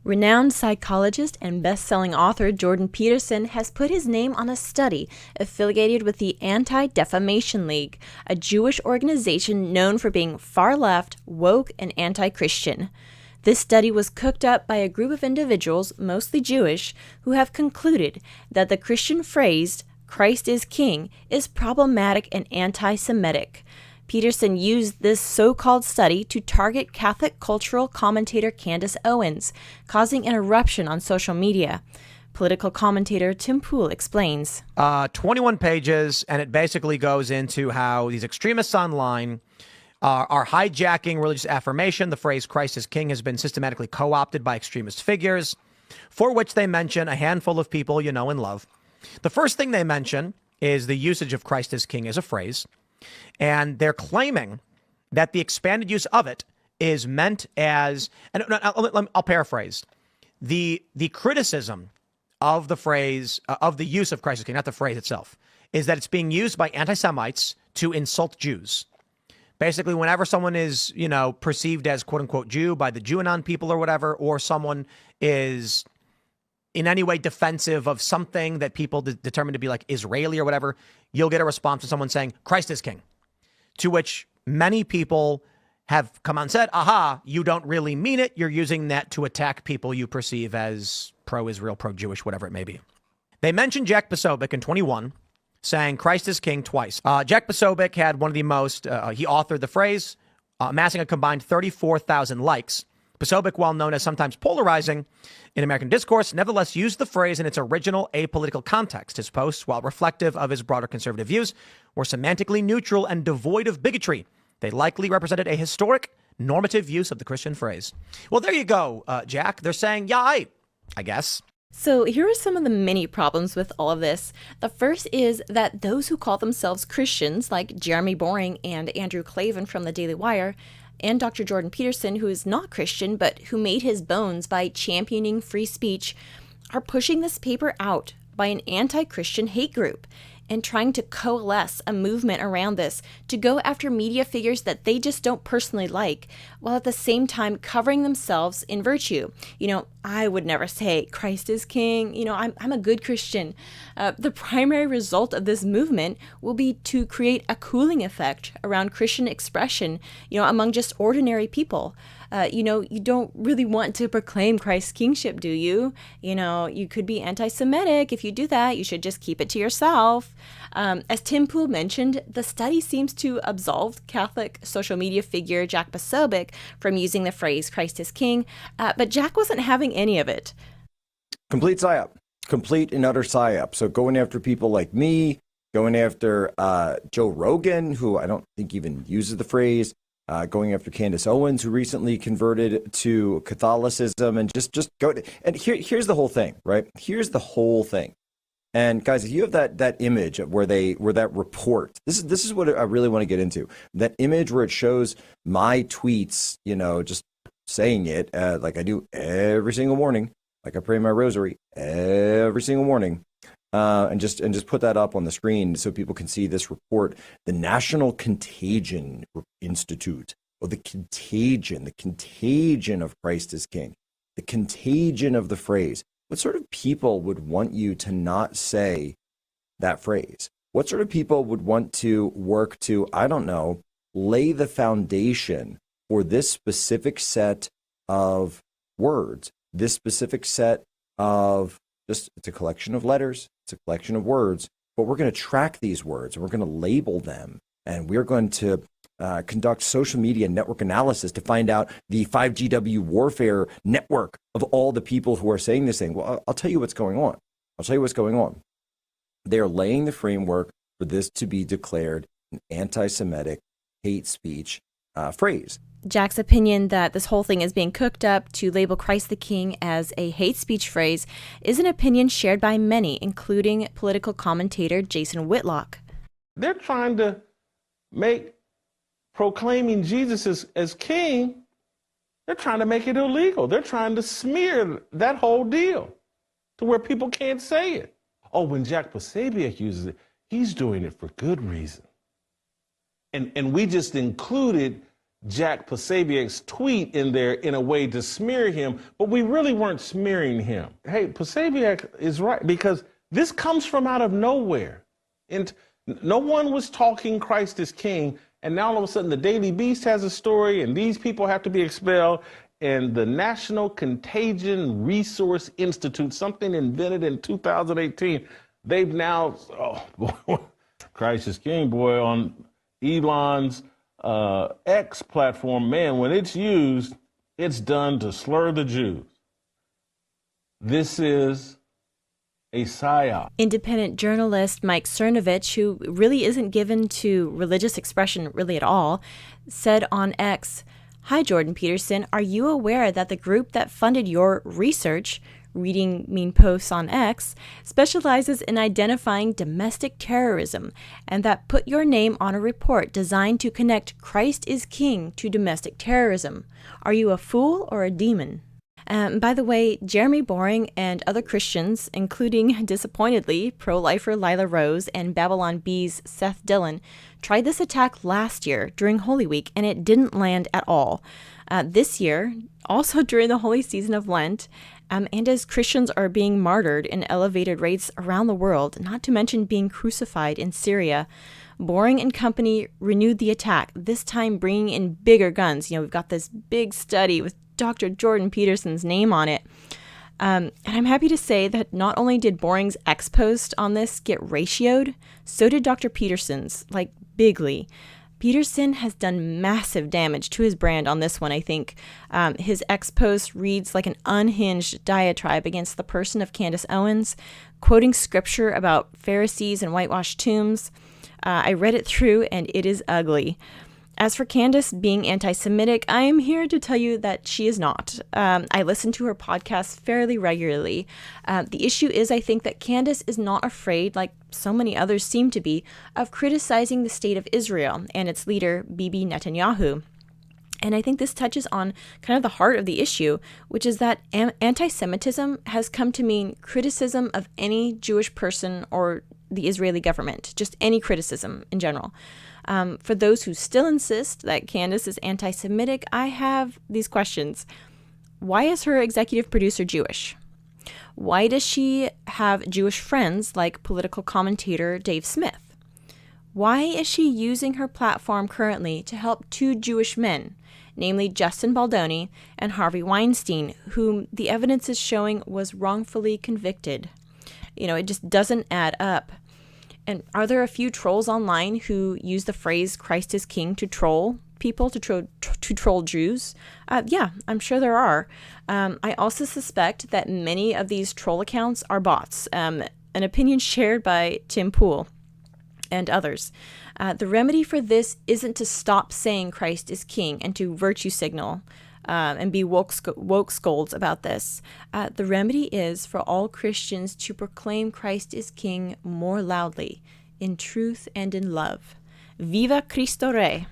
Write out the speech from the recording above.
Renowned psychologist and best-selling author Jordan Peterson has put his name on a study affiliated with the Anti-Defamation League, a Jewish organization known for being far-left, woke, and anti-Christian. This study was cooked up by a group of individuals, mostly Jewish, who have concluded that the Christian phrase, "Christ is King," is problematic and anti-Semitic. Peterson used this so-called study to target Catholic cultural commentator Candace Owens, causing an eruption on social media. Political commentator Tim Pool explains. 21 pages, and it basically goes into how these extremists online are hijacking religious affirmation. The phrase Christ is King has been systematically co-opted by extremist figures, for which they mention a handful of people you know and love. The first thing they mention is the usage of Christ is King as a phrase. And they're claiming that the expanded use of it is meant as, and I'll paraphrase, the criticism of the phrase, of the use of Christ is King, not the phrase itself, is that it's being used by anti-Semites to insult Jews. Basically, whenever someone is, perceived as quote unquote Jew by the Jewanon people or whatever, or someone is in any way defensive of something that people determine to be like Israeli or whatever, you'll get a response from someone saying, Christ is King. To which many people have come on and said, aha, you don't really mean it. You're using that to attack people you perceive as pro-Israel, pro-Jewish, whatever it may be. They mentioned Jack Posobiec in 21, saying Christ is King twice. Jack Posobiec had one of the most, he authored the phrase, amassing a combined 34,000 likes. Posobiec, while known as sometimes polarizing in American discourse, nevertheless used the phrase in its original apolitical context. His posts, while reflective of his broader conservative views, were semantically neutral and devoid of bigotry. They likely represented a historic, normative use of the Christian phrase. Well, there you go, Jack. They're saying, yeah, I guess. So here are some of the many problems with all of this. The first is that those who call themselves Christians, like Jeremy Boring and Andrew Klavan from the Daily Wire, and Dr. Jordan Peterson, who is not Christian, but who made his bones by championing free speech, are pushing this paper out by an anti-Christian hate group and trying to coalesce a movement around this to go after media figures that they just don't personally like, while at the same time covering themselves in virtue. I would never say Christ is King. I'm a good Christian. The primary result of this movement will be to create a cooling effect around Christian expression, among just ordinary people. You don't really want to proclaim Christ's kingship, do you? You could be anti-Semitic. If you do that, you should just keep it to yourself. As Tim Pool mentioned, the study seems to absolve Catholic social media figure Jack Posobiec from using the phrase Christ is King, but Jack wasn't having any of it. Complete psy-op. Complete and utter psy-op. So going after people like me, going after Joe Rogan, who I don't think even uses the phrase, going after Candace Owens, who recently converted to Catholicism, and just go. And here's the whole thing, right? Here's the whole thing. And guys, if you have that image of where that report, this is what I really want to get into. That image where it shows my tweets, just saying it like I do every single morning, like I pray my rosary every single morning. And just put that up on the screen so people can see this report. The National Contagion Institute, or the contagion of Christ is King, the contagion of the phrase. What sort of people would want you to not say that phrase? What sort of people would want to work to, I don't know, lay the foundation for this specific set of words, this specific set of it's a collection of letters, it's a collection of words, but we're going to track these words and we're going to label them, and we're going to conduct social media network analysis to find out the 5GW warfare network of all the people who are saying this thing. Well, I'll tell you what's going on. They are laying the framework for this to be declared an anti-Semitic hate speech phrase. Jack's opinion that this whole thing is being cooked up to label Christ the King as a hate speech phrase is an opinion shared by many, including political commentator Jason Whitlock. They're trying to make proclaiming Jesus as king, they're trying to make it illegal. They're trying to smear that whole deal to where people can't say it. Oh, when Jack Posobiec uses it, he's doing it for good reason. And we just included Jack Posobiec's tweet in there in a way to smear him, but we really weren't smearing him. Hey, Posobiec is right, because this comes from out of nowhere. And no one was talking Christ is King, and now all of a sudden the Daily Beast has a story, and these people have to be expelled, and the National Contagion Resource Institute, something invented in 2018, they've now, boy, Christ is King, boy, on Elon's X platform, man, when it's used, it's done to slur the Jews. This is a psy-op. Independent journalist Mike Cernovich, who really isn't given to religious expression really at all, said on X, "Hi, Jordan Peterson, are you aware that the group that funded your research, Reading Mean Posts on X, specializes in identifying domestic terrorism, and that put your name on a report designed to connect Christ is King to domestic terrorism? Are you a fool or a demon?" By the way, Jeremy Boring and other Christians, including, disappointedly, pro-lifer Lila Rose and Babylon Bee's Seth Dillon, tried this attack last year during Holy Week, and it didn't land at all. This year, also during the holy season of Lent, and as Christians are being martyred in elevated rates around the world, not to mention being crucified in Syria, Boring and company renewed the attack, this time bringing in bigger guns. We've got this big study with Dr. Jordan Peterson's name on it. And I'm happy to say that not only did Boring's X post on this get ratioed, so did Dr. Peterson's, like bigly. Peterson has done massive damage to his brand on this one, I think. His X post reads like an unhinged diatribe against the person of Candace Owens, quoting scripture about Pharisees and whitewashed tombs. I read it through, and it is ugly. As for Candace being anti-Semitic, I am here to tell you that she is not. I listen to her podcast fairly regularly. The issue is, I think, that Candace is not afraid, like so many others seem to be, of criticizing the state of Israel and its leader, Bibi Netanyahu. And I think this touches on kind of the heart of the issue, which is that anti-Semitism has come to mean criticism of any Jewish person or the Israeli government, just any criticism in general. For those who still insist that Candace is anti-Semitic, I have these questions. Why is her executive producer Jewish? Why does she have Jewish friends like political commentator Dave Smith? Why is she using her platform currently to help two Jewish men, namely Justin Baldoni and Harvey Weinstein, whom the evidence is showing was wrongfully convicted? It just doesn't add up. And are there a few trolls online who use the phrase Christ is King to troll people, to troll Jews? Yeah, I'm sure there are. I also suspect that many of these troll accounts are bots, an opinion shared by Tim Pool and others. The remedy for this isn't to stop saying Christ is King and to virtue signal and be woke scolds about this. The remedy is for all Christians to proclaim Christ is King more loudly, in truth and in love. Viva Cristo Rey!